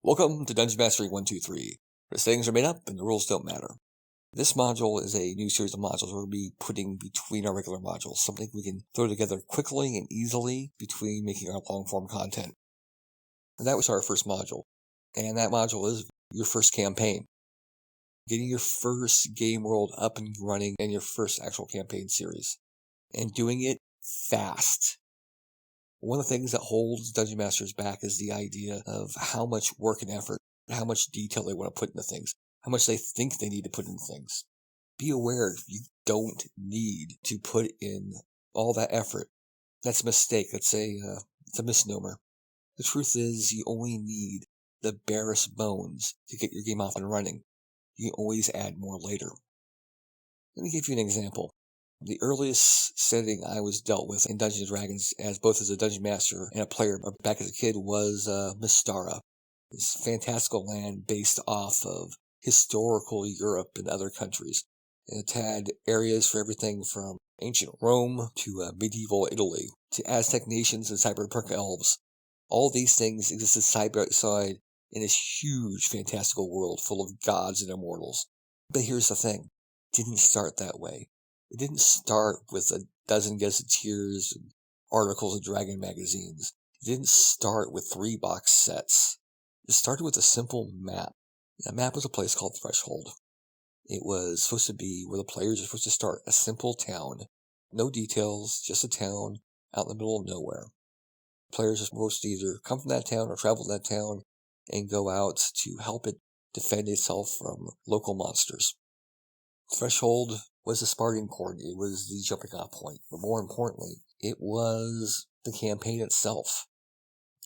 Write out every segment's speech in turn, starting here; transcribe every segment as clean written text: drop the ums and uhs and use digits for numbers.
Welcome to Dungeon Mastery 123, where settings are made up and the rules don't matter. This module is a new series of modules we're going to be putting between our regular modules, something we can throw together quickly and easily between making our long-form content. And that was our first module, and that module is your first campaign. Getting your first game world up and running in your first actual campaign series, and doing it fast. One of the things that holds Dungeon Masters back is the idea of how much work and effort, how much detail they want to put into things, how much they think they need to put into things. Be aware you don't need to put in all that effort. That's a mistake. It's a misnomer. The truth is you only need the barest bones to get your game off and running. You can always add more later. Let me give you an example. The earliest setting I was dealt with in Dungeons & Dragons, both as a Dungeon Master and a player back as a kid, was Mystara. This fantastical land based off of historical Europe and other countries. And it had areas for everything from ancient Rome to medieval Italy, to Aztec nations and cyberpunk elves. All these things existed side by side in this huge fantastical world full of gods and immortals. But here's the thing. It didn't start that way. It didn't start with a dozen gazetteers and articles in Dragon magazines. It didn't start with 3 box sets. It started with a simple map. That map was a place called Threshold. It was supposed to be where the players are supposed to start, a simple town. No details, just a town out in the middle of nowhere. Players are supposed to either come from that town or travel to that town and go out to help it defend itself from local monsters. Threshold was the starting point. It was the jumping off point. But more importantly, it was the campaign itself.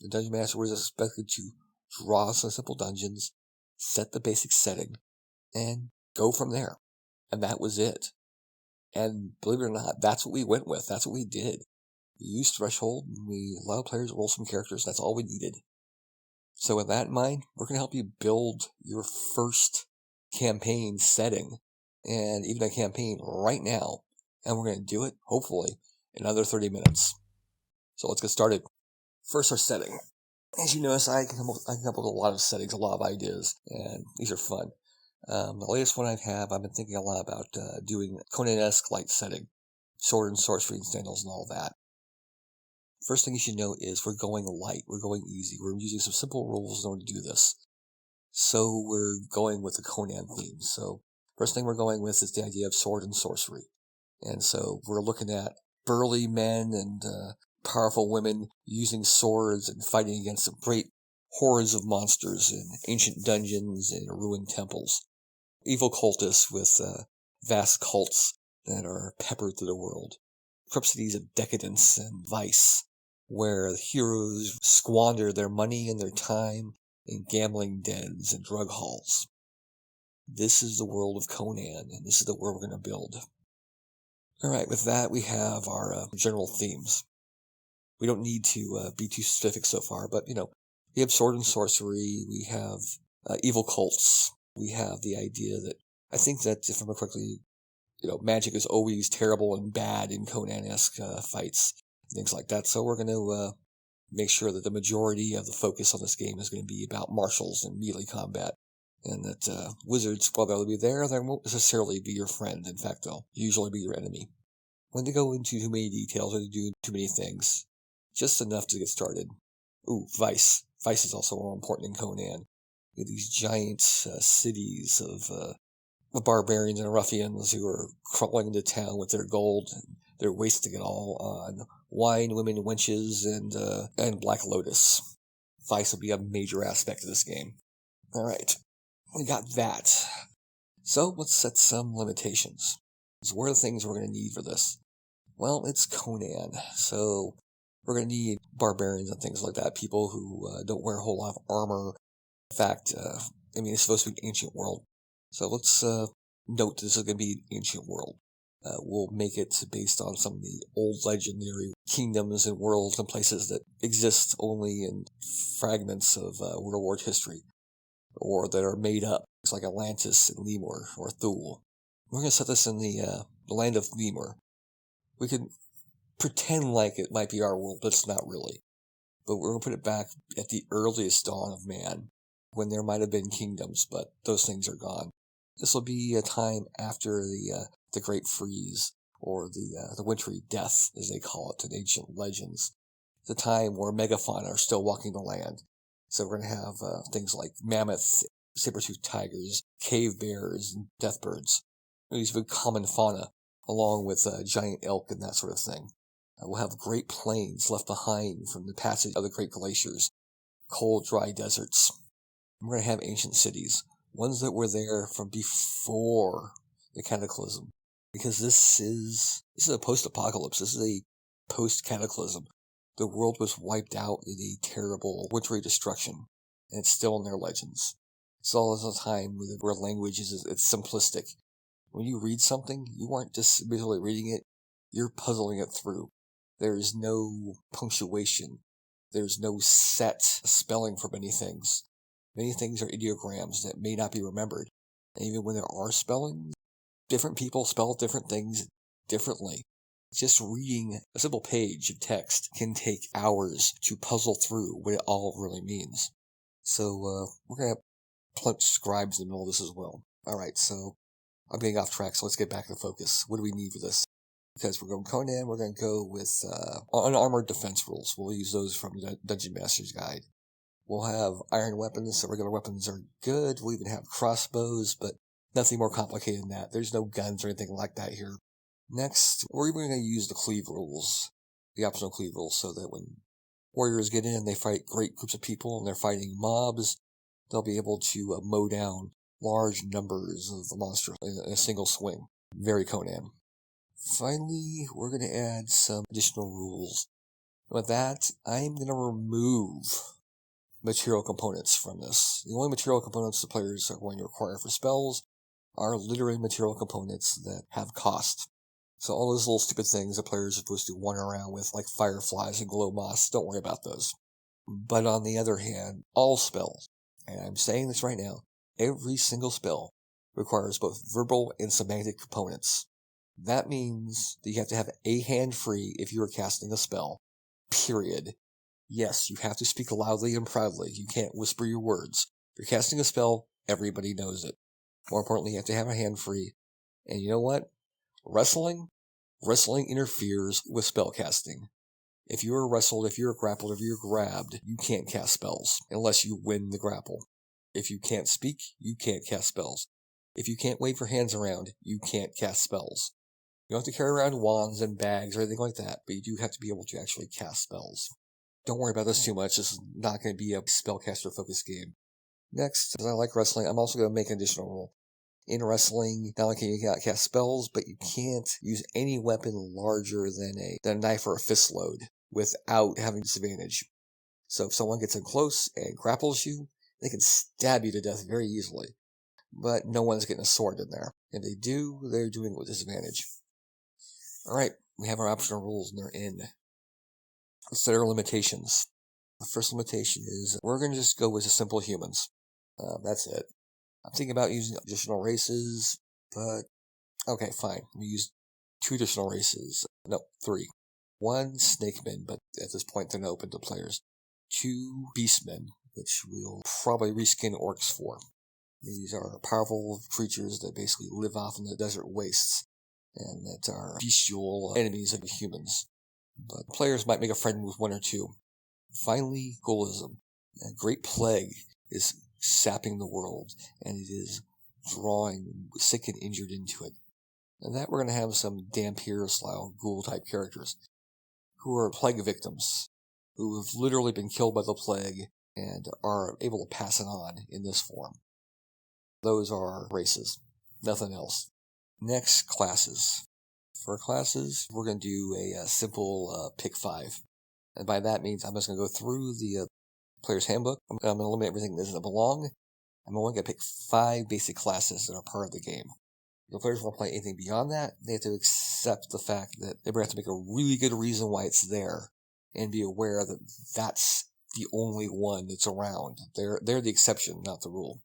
The Dungeon Master was expected to draw some simple dungeons, set the basic setting, and go from there. And that was it. And believe it or not, that's what we went with. That's what we did. We used Threshold, and we allowed players to roll some characters. That's all we needed. So with that in mind, we're going to help you build your first campaign setting, and even a campaign right now. And we're going to do it, hopefully, in another 30 minutes. So let's get started. First, our setting. As you notice, I can come up with a lot of settings, a lot of ideas, and these are fun. The latest one I've been thinking a lot about doing Conan-esque light setting, sword and sorcery and sandals and all that. First thing you should know is we're going light, we're going easy, we're using some simple rules in order to do this. So we're going with the Conan theme. So first thing we're going with is the idea of sword and sorcery. And so we're looking at burly men and powerful women using swords and fighting against some great hordes of monsters in ancient dungeons and ruined temples. Evil cultists with vast cults that are peppered through the world. Crypsides of decadence and vice, where the heroes squander their money and their time in gambling dens and drug halls. This is the world of Conan, and this is the world we're going to build. Alright, with that we have our general themes. We don't need to be too specific so far, but we have sword and sorcery, we have evil cults, we have the idea that, I think that, if I remember correctly, magic is always terrible and bad in Conan-esque fights, things like that, so we're going to make sure that the majority of the focus on this game is going to be about martials and melee combat. And that wizards, while they'll be there, they won't necessarily be your friend. In fact, they'll usually be your enemy. When they go into too many details or to do too many things, just enough to get started. Ooh, vice. Vice is also more important in Conan. You have these giant cities of barbarians and ruffians who are crawling into town with their gold, and they're wasting it all on wine, women, wenches, and Black Lotus. Vice will be a major aspect of this game. Alright. We got that. So let's set some limitations. So what are the things we're going to need for this? Well, it's Conan, so we're going to need barbarians and things like that, people who don't wear a whole lot of armor. In fact, it's supposed to be an ancient world. So let's note this is going to be an ancient world. We'll make it based on some of the old legendary kingdoms and worlds and places that exist only in fragments of World War history, or that are made up. It's like Atlantis and Lemur or Thule. We're going to set this in the land of Lemur. We could pretend like it might be our world, but it's not really. But we're going to put it back at the earliest dawn of man, when there might have been kingdoms, but those things are gone. This will be a time after the Great Freeze, or the Wintry Death, as they call it in ancient legends. The time where megafauna are still walking the land. So we're going to have things like mammoth, saber-toothed tigers, cave bears, and death birds. These very common fauna, along with giant elk and that sort of thing. We'll have great plains left behind from the passage of the great glaciers, cold, dry deserts. We're going to have ancient cities, ones that were there from before the cataclysm. Because this is a post-apocalypse. This is a post-cataclysm. The world was wiped out in a terrible wintry destruction, and it's still in their legends. It's all a time where language it's simplistic. When you read something, you aren't just visually reading it, you're puzzling it through. There's no punctuation. There's no set spelling for many things. Many things are ideograms that may not be remembered. And even when there are spellings, different people spell different things differently. Just reading a simple page of text can take hours to puzzle through what it all really means. So we're going to plant scribes in the middle of this as well. Alright, so I'm getting off track, so let's get back to focus. What do we need for this? Because we're going Conan, we're going to go with unarmored defense rules. We'll use those from the Dungeon Master's Guide. We'll have iron weapons, so regular weapons are good. We'll even have crossbows, but nothing more complicated than that. There's no guns or anything like that here. Next, we're even going to use the cleave rules, the optional cleave rules, so that when warriors get in, they fight great groups of people, and they're fighting mobs, they'll be able to mow down large numbers of the monster in a single swing. Very Conan. Finally, we're going to add some additional rules. With that, I'm going to remove material components from this. The only material components the players are going to require for spells are literally material components that have cost. So all those little stupid things the players are supposed to wander around with, like fireflies and glow moss, don't worry about those. But on the other hand, all spells, and I'm saying this right now, every single spell requires both verbal and semantic components. That means that you have to have a hand free if you are casting a spell. Period. Yes, you have to speak loudly and proudly. You can't whisper your words. If you're casting a spell, everybody knows it. More importantly, you have to have a hand free. And you know what? Wrestling interferes with spell casting. If you are wrestled, if you're grappled, if you're grabbed, you can't cast spells unless you win the grapple. If you can't speak, you can't cast spells. If you can't wave your hands around, you can't cast spells. You don't have to carry around wands and bags or anything like that, but you do have to be able to actually cast spells. Don't worry about this too much. This is not going to be a spellcaster-focused game. Next, as I like wrestling, I'm also going to make an additional rule. In wrestling, not only can you cast spells, but you can't use any weapon larger than a knife or a fist load without having disadvantage. So if someone gets in close and grapples you, they can stab you to death very easily. But no one's getting a sword in there. If they do, they're doing it with disadvantage. Alright, we have our optional rules and they're in. Let's set our limitations. The first limitation is we're going to just go with the simple humans. That's it. I'm thinking about using additional races, but okay, fine. We use 2 additional races. No, 3. 1 snakemen, but at this point they're not open to players. 2 beastmen, which we'll probably reskin orcs for. These are powerful creatures that basically live off in the desert wastes, and that are bestial enemies of humans. But players might make a friend with 1 or 2. Finally, Ghoulism. A great plague is sapping the world, and it is drawing sick and injured into it. And that we're going to have some Dampier-style ghoul-type characters, who are plague victims, who have literally been killed by the plague, and are able to pass it on in this form. Those are races, nothing else. Next, classes. For classes, we're going to do a simple pick 5. And by that means I'm just going to go through the player's handbook. I'm going to eliminate everything that doesn't belong. I'm only going to pick 5 basic classes that are part of the game. If the players want to play anything beyond that, they have to accept the fact that they're going to have to make a really good reason why it's there, and be aware that that's the only one that's around. They're the exception, not the rule.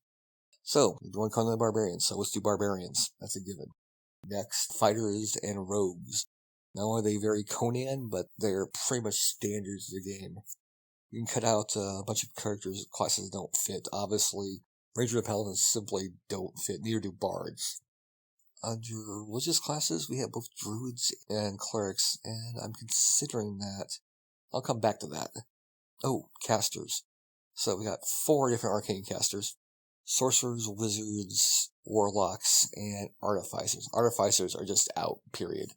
So, we're doing Conan the Barbarian, so let's do barbarians. That's a given. Next, fighters and rogues. Not only are they very Conan, but they're pretty much standards of the game. You can cut out a bunch of characters, classes that don't fit. Obviously, Ranger and Paladins simply don't fit, neither do Bards. Under religious classes, we have both Druids and Clerics, and I'm considering that. I'll come back to that. Oh, casters. So we got 4 different arcane casters. Sorcerers, Wizards, Warlocks, and Artificers. Artificers are just out, period.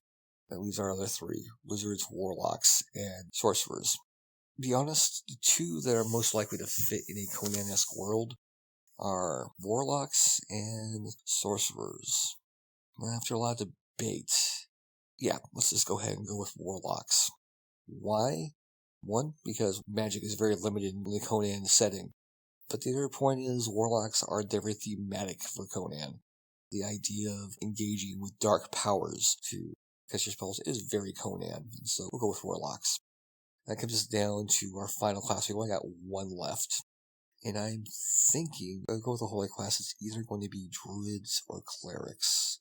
And these are our other 3. Wizards, Warlocks, and Sorcerers. To be honest, the 2 that are most likely to fit in a Conan-esque world are Warlocks and Sorcerers. After a lot of debate, yeah, let's just go ahead and go with Warlocks. Why? 1, because magic is very limited in the Conan setting. But the other point is, Warlocks are very thematic for Conan. The idea of engaging with dark powers to cast your spells is very Conan, and so we'll go with Warlocks. That comes us down to our final class. We've only got 1 left. And I'm thinking, I'll go with the holy class. It's either going to be Druids or Clerics.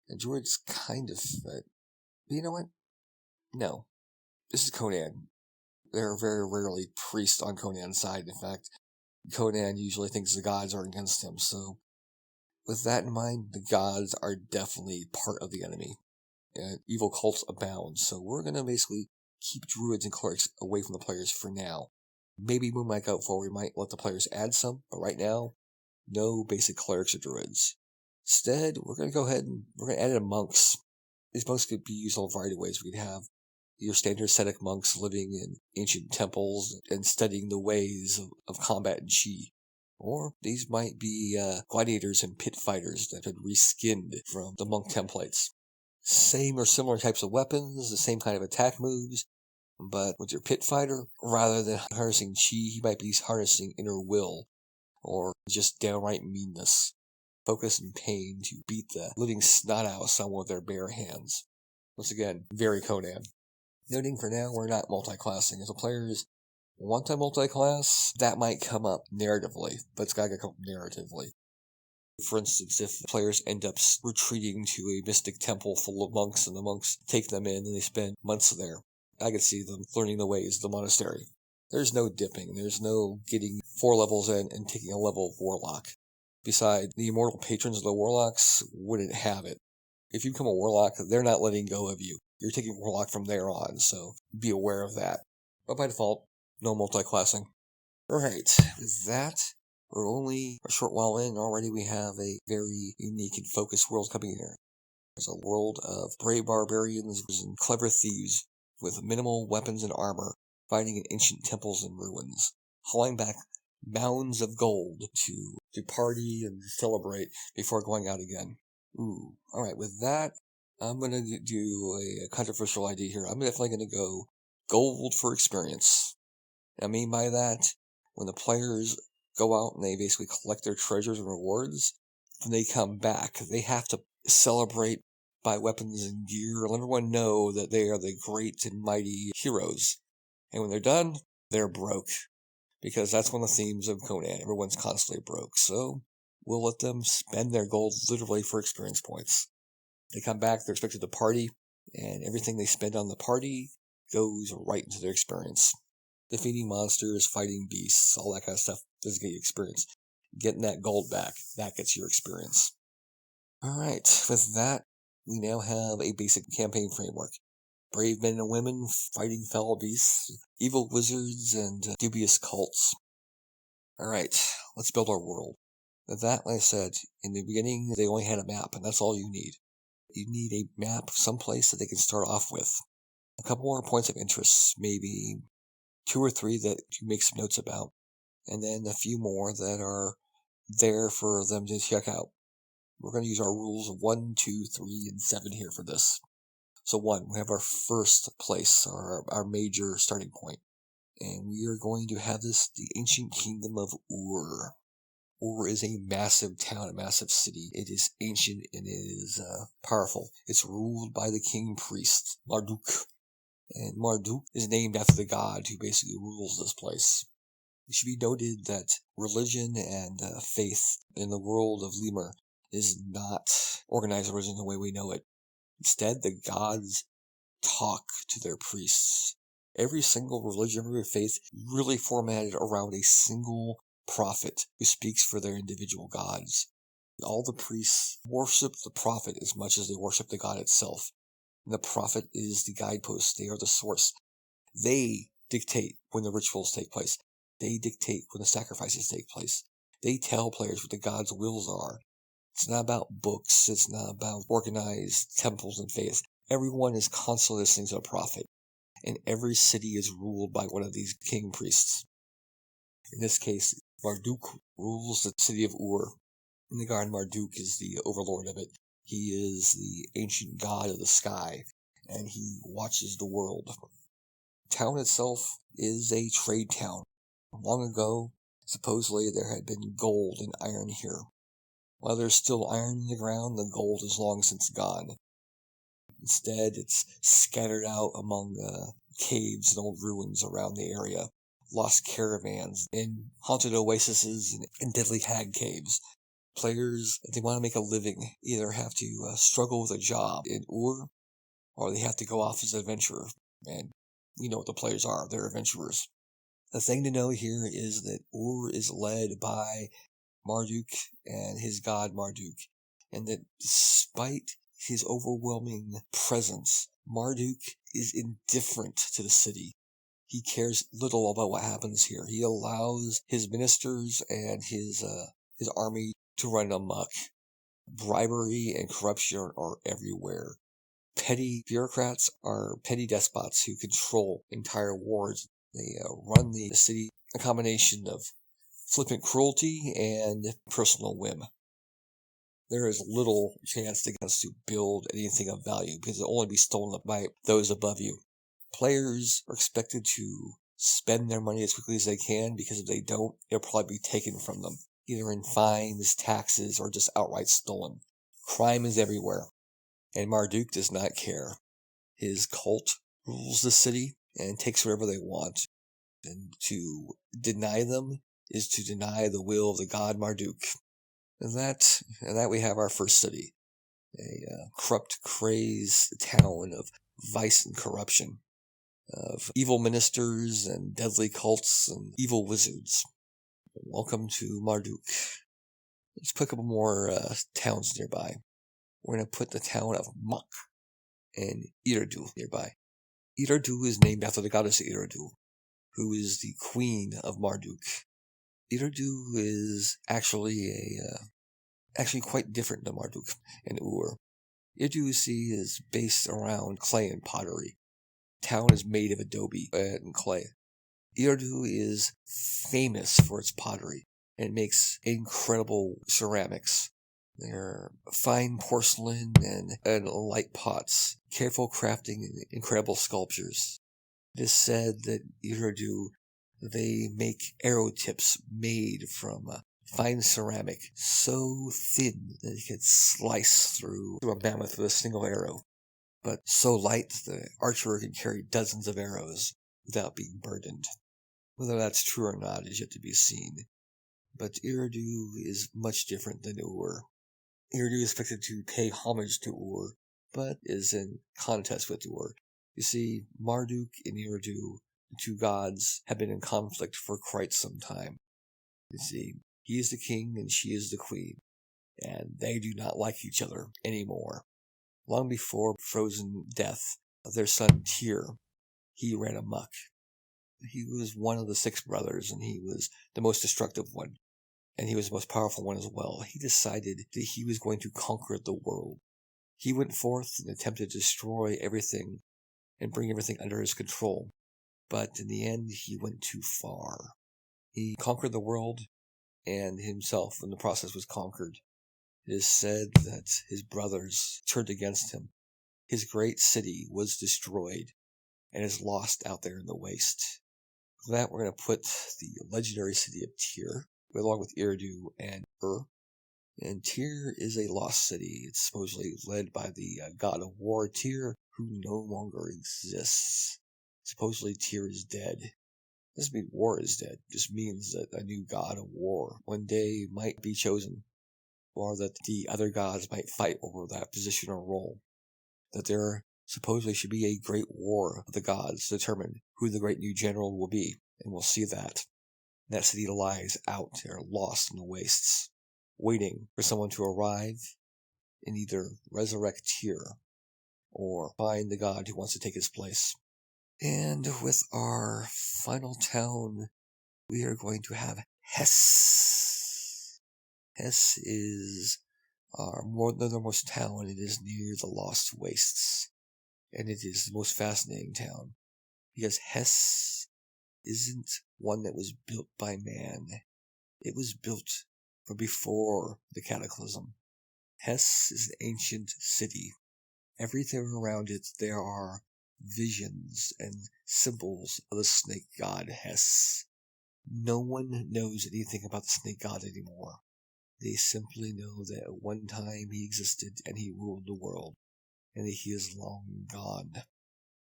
And Druids kind of fit. But you know what? No. This is Conan. There are very rarely priests on Conan's side. In fact, Conan usually thinks the gods are against him. So, with that in mind, the gods are definitely part of the enemy. And evil cults abound. So we're going to basically keep Druids and Clerics away from the players for now. Maybe we might go forward, we might let the players add some, but right now, no basic Clerics or Druids. Instead, we're going to go ahead and we're going to add in monks. These monks could be used in a variety of ways. We could have your standard ascetic monks living in ancient temples and studying the ways of combat and chi. Or these might be gladiators and pit fighters that have been reskinned from the monk templates. Same or similar types of weapons, the same kind of attack moves, but with your pit fighter, rather than harnessing chi, he might be harnessing inner will, or just downright meanness. Focus and pain to beat the living snot out of someone with their bare hands. Once again, very Conan. Noting for now, we're not multi-classing. If the players want to multi-class, that might come up narratively, but it's gotta come up narratively. For instance, if players end up retreating to a mystic temple full of monks, and the monks take them in and they spend months there, I could see them learning the ways of the monastery. There's no dipping. There's no getting 4 levels in and taking a level of Warlock. Besides, the immortal patrons of the Warlocks wouldn't have it. If you become a Warlock, they're not letting go of you. You're taking Warlock from there on, so be aware of that. But by default, no multi-classing. Alright, with that, we're only a short while in, already we have a very unique and focused world coming here. There's a world of brave barbarians and clever thieves with minimal weapons and armor, fighting in ancient temples and ruins, hauling back mounds of gold to party and celebrate before going out again. Ooh, alright, with that, I'm going to do a controversial idea here. I'm definitely going to go gold for experience. I mean by that, when the players go out and they basically collect their treasures and rewards, when they come back, they have to celebrate, buy weapons and gear, let everyone know that they are the great and mighty heroes. And when they're done, they're broke. Because that's one of the themes of Conan. Everyone's constantly broke. So we'll let them spend their gold literally for experience points. They come back, they're expected to party, and everything they spend on the party goes right into their experience. Defeating monsters, fighting beasts, all that kind of stuff doesn't get you experience. Getting that gold back, that gets your experience. Alright, with that, we now have a basic campaign framework. Brave men and women fighting foul beasts, evil wizards, and dubious cults. Alright, let's build our world. With that, like I said, in the beginning, they only had a map, and that's all you need. You need a map of some place that they can start off with. A couple more points of interest, maybe 2 or 3 that you make some notes about, and then a few more that are there for them to check out. We're going to use our rules of 1, 2, 3, and 7 here for this. So 1, we have our first place, our major starting point. And we are going to have this, the ancient kingdom of Ur. Ur is a massive town, a massive city. It is ancient and it is powerful. It's ruled by the king priest, Marduk. And Marduk is named after the god who basically rules this place. It should be noted that religion and faith in the world of Lemur is not organized religion the way we know it. Instead, the gods talk to their priests, Every single religion, every faith really formatted around a single prophet who speaks for their individual gods. All the priests worship the prophet as much as they worship the god itself. And the prophet is the guidepost. They are the source. They dictate when the rituals take place. They dictate when the sacrifices take place. They tell players what the god's wills are. It's not about books. It's not about organized temples and faiths. Everyone is constantly listening to the prophet. And every city is ruled by one of these king priests. In this case, Marduk rules the city of Ur. And the god Marduk is the overlord of it. He is the ancient god of the sky, and he watches the world. The town itself is a trade town. Long ago, supposedly there had been gold and iron here. While there's still iron in the ground, the gold is long since gone. Instead, it's scattered out among caves and old ruins around the area, lost caravans, in haunted oases and deadly hag caves. Players, if they want to make a living, either have to struggle with a job in Ur, or they have to go off as an adventurer. And you know what the players are, they're adventurers. The thing to know here is that Ur is led by Marduk and his god Marduk, and that despite his overwhelming presence, Marduk is indifferent to the city. He cares little about what happens here. He allows his ministers and his army to run amok. Bribery and corruption are everywhere. Petty bureaucrats are petty despots who control entire wards. They run the city a combination of flippant cruelty and personal whim. There is little chance to get us to build anything of value because it'll only be stolen by those above you. Players are expected to spend their money as quickly as they can because if they don't, it'll probably be taken from them, either in fines, taxes, or just outright stolen. Crime is everywhere, and Marduk does not care. His cult rules the city and takes whatever they want, and to deny them is to deny the will of the god Marduk. And that we have our first city, a corrupt, crazed town of vice and corruption, of evil ministers and deadly cults and evil wizards. Welcome to Marduk. Let's put a couple more towns nearby. We're going to put the town of Muk and Eridu nearby. Eridu is named after the goddess Eridu, who is the queen of Marduk. Eridu is actually quite different than Marduk and Ur. Eridu, you see, is based around clay and pottery. The town is made of adobe and clay. Eridu is famous for its pottery, and it makes incredible ceramics. They're fine porcelain and light pots, careful crafting and incredible sculptures. It is said that Eridu, they make arrow tips made from fine ceramic, so thin that it could slice through a mammoth with a single arrow, but so light that the archer can carry dozens of arrows without being burdened. Whether that's true or not is yet to be seen, but Eridu is much different than Ur. Eridu is expected to pay homage to Ur, but is in contest with Ur. You see, Marduk and Eridu, the two gods, have been in conflict for quite some time. You see, he is the king and she is the queen, and they do not like each other anymore. Long before frozen death of their son Tyr, he ran amok. He was one of the 6 brothers, and he was the most destructive one, and he was the most powerful one as well. He decided that he was going to conquer the world. He went forth and attempted to destroy everything and bring everything under his control, but in the end, he went too far. He conquered the world, and himself in the process was conquered. It is said that his brothers turned against him. His great city was destroyed and is lost out there in the waste. For that, we're going to put the legendary city of Tyr, along with Eridu and Ur. And Tyr is a lost city. It's supposedly led by the god of war Tyr, who no longer exists. Supposedly Tyr is dead. Doesn't mean war is dead. It just means that a new god of war one day might be chosen, or that the other gods might fight over that position or role. That there Supposedly should be a great war of the gods to determine who the great new general will be, and we'll see that. That city lies out there, lost in the wastes, waiting for someone to arrive and either resurrect Tyr or find the god who wants to take his place. And with our final town, we are going to have Hess. Hess is our northernmost town. It is near the Lost Wastes, and it is the most fascinating town because Hess isn't one that was built by man. It was built from before the cataclysm. Hess is an ancient city. Everything around it, there are visions and symbols of the snake god Hess. No one knows anything about the snake god anymore. They simply know that at one time he existed and he ruled the world, and that he is long gone.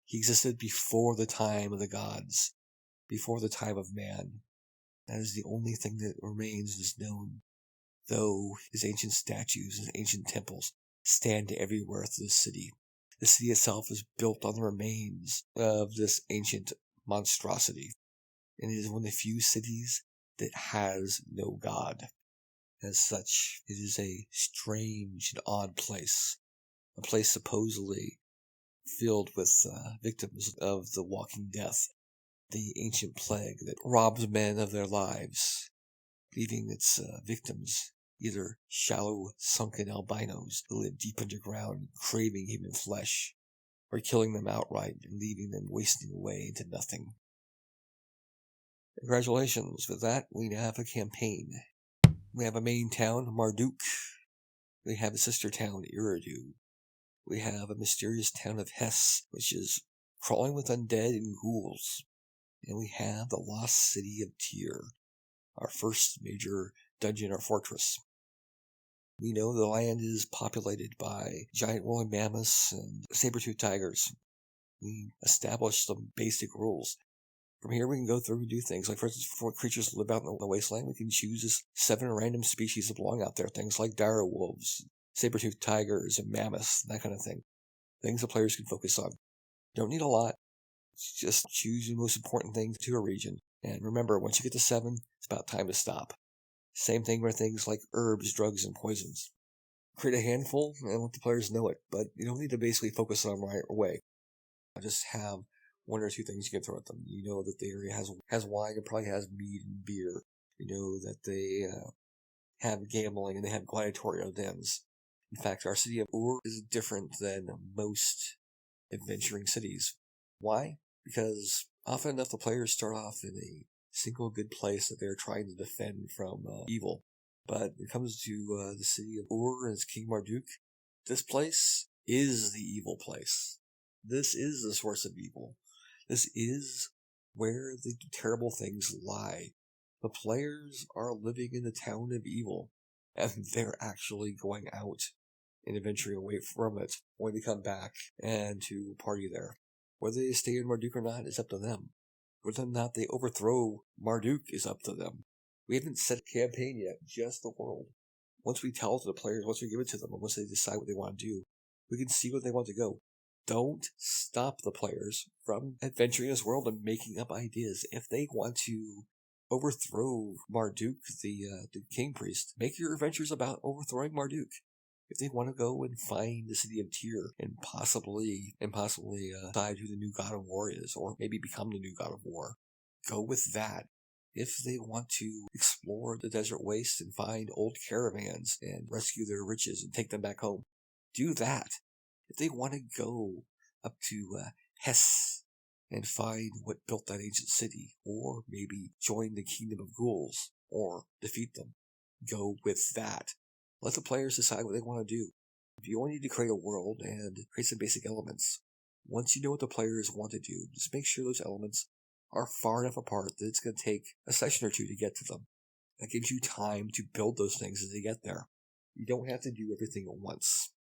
He existed before the time of the gods, before the time of man. That is the only thing that remains and is known, though his ancient statues and ancient temples stand everywhere through the city. The city itself is built on the remains of this ancient monstrosity, and it is one of the few cities that has no god. As such, it is a strange and odd place, a place supposedly filled with victims of the walking death, the ancient plague that robs men of their lives, leaving its victims either shallow, sunken albinos who live deep underground, craving human flesh, or killing them outright and leaving them wasting away into nothing. Congratulations, with that we now have a campaign. We have a main town, Marduk. We have a sister town, Eridu. We have a mysterious town of Hess, which is crawling with undead and ghouls. And we have the lost city of Tyr, our first major dungeon or fortress. We know the land is populated by giant woolly mammoths and saber-toothed tigers. We established some basic rules. From here we can go through and do things. Like, for instance, for creatures that live out in the wasteland, we can choose 7 random species that belong out there. Things like dire wolves, saber-toothed tigers, and mammoths, that kind of thing. Things the players can focus on. Don't need a lot. Just choose the most important things to a region. And remember, once you get to 7, it's about time to stop. Same thing with things like herbs, drugs, and poisons. Create a handful and let the players know it, but you don't need to basically focus on them right away. Just have 1 or 2 things you can throw at them. You know that the area has wine, it probably has mead and beer. You know that they have gambling and they have gladiatorial dens. In fact, our city of Ur is different than most adventuring cities. Why? Because often enough the players start off in a single good place that they're trying to defend from evil. But when it comes to the city of Ur and its King Marduk, this place is the evil place. This is the source of evil. This is where the terrible things lie. The players are living in the town of evil, and they're actually going out and adventuring away from it, only to come back and to party there. Whether they stay in Marduk or not is up to them. Whether or not they overthrow Marduk is up to them. We haven't set a campaign yet, just the world. Once we tell it to the players, once we give it to them, and once they decide what they want to do, we can see where they want to go. Don't stop the players from adventuring this world and making up ideas. If they want to overthrow Marduk, the king priest, make your adventures about overthrowing Marduk. If they want to go and find the city of Tyr and possibly decide who the new god of war is, or maybe become the new god of war, go with that. If they want to explore the desert waste and find old caravans and rescue their riches and take them back home, do that. If they want to go up to Hess and find what built that ancient city, or maybe join the kingdom of ghouls, or defeat them, go with that. Let the players decide what they want to do. You only need to create a world and create some basic elements. Once you know what the players want to do, just make sure those elements are far enough apart that it's going to take a session or 2 to get to them. That gives you time to build those things as they get there. You don't have to do everything at once.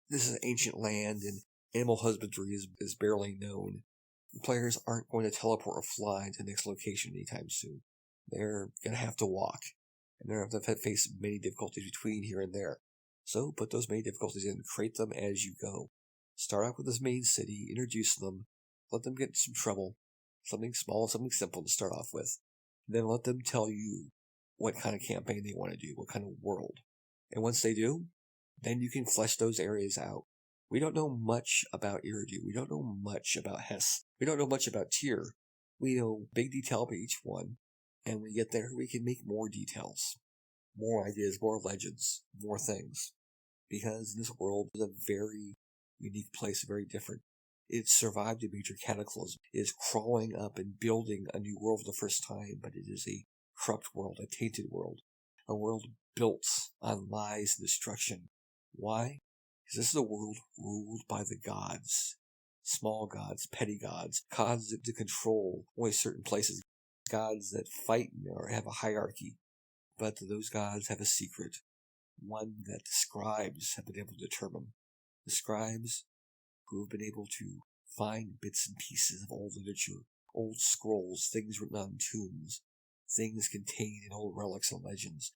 This is an ancient land, and animal husbandry is barely known. The players aren't going to teleport or fly to the next location anytime soon. They're going to have to walk, and they're going to have to face many difficulties between here and there. So put those many difficulties in and create them as you go. Start off with this main city, introduce them, let them get in some trouble, something small, something simple to start off with. Then let them tell you what kind of campaign they want to do, what kind of world. And once they do, then you can flesh those areas out. We don't know much about Iridu. We don't know much about Hess. We don't know much about Tyr. We know big detail about each one. And when we get there, we can make more details, more ideas, more legends, more things. Because this world is a very unique place, very different. It survived a major cataclysm. It is crawling up and building a new world for the first time, but it is a corrupt world, a tainted world, a world built on lies and destruction. Why? Because this is a world ruled by the gods. Small gods, petty gods, gods that control only certain places, gods that fight or have a hierarchy. But those gods have a secret, one that the scribes have been able to determine. The scribes who have been able to find bits and pieces of old literature, old scrolls, things written on tombs, things contained in old relics and legends,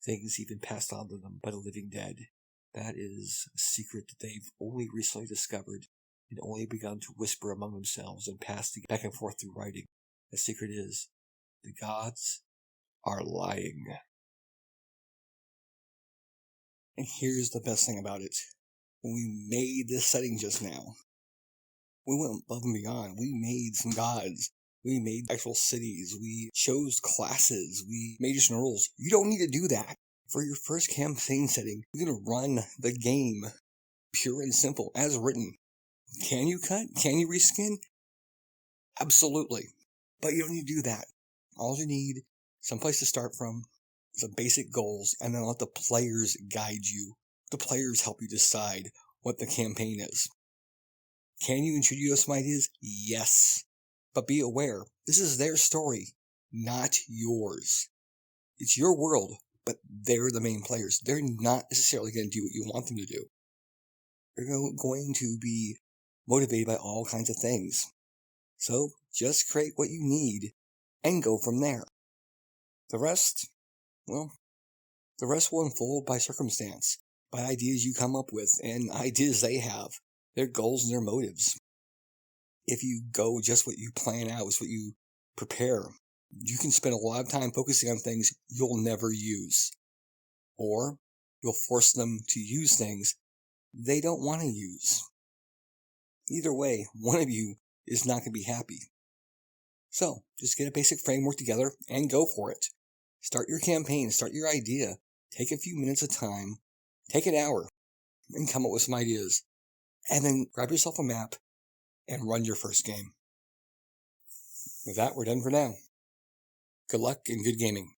things even passed on to them by the living dead. That is a secret that they've only recently discovered and only begun to whisper among themselves and pass back and forth through writing. The secret is, the gods are lying. And here's the best thing about it. When we made this setting just now, we went above and beyond. We made some gods. We made actual cities. We chose classes. We made some rules. You don't need to do that. For your first campaign setting, you're going to run the game pure and simple, as written. Can you cut? Can you reskin? Absolutely. But you don't need to do that. All you need is some place to start from, some basic goals, and then let the players guide you. The players help you decide what the campaign is. Can you and should you have some ideas? Yes. But be aware, this is their story, not yours. It's your world, but they're the main players. They're not necessarily going to do what you want them to do. They're going to be motivated by all kinds of things. So just create what you need and go from there. The rest will unfold by circumstance, by ideas you come up with and ideas they have, their goals and their motives. If you go just what you plan out, what you prepare, you can spend a lot of time focusing on things you'll never use. Or you'll force them to use things they don't want to use. Either way, one of you is not going to be happy. So, just get a basic framework together and go for it. Start your campaign, start your idea. Take a few minutes of time, take an hour, and come up with some ideas. And then grab yourself a map and run your first game. With that, we're done for now. Good luck and good gaming.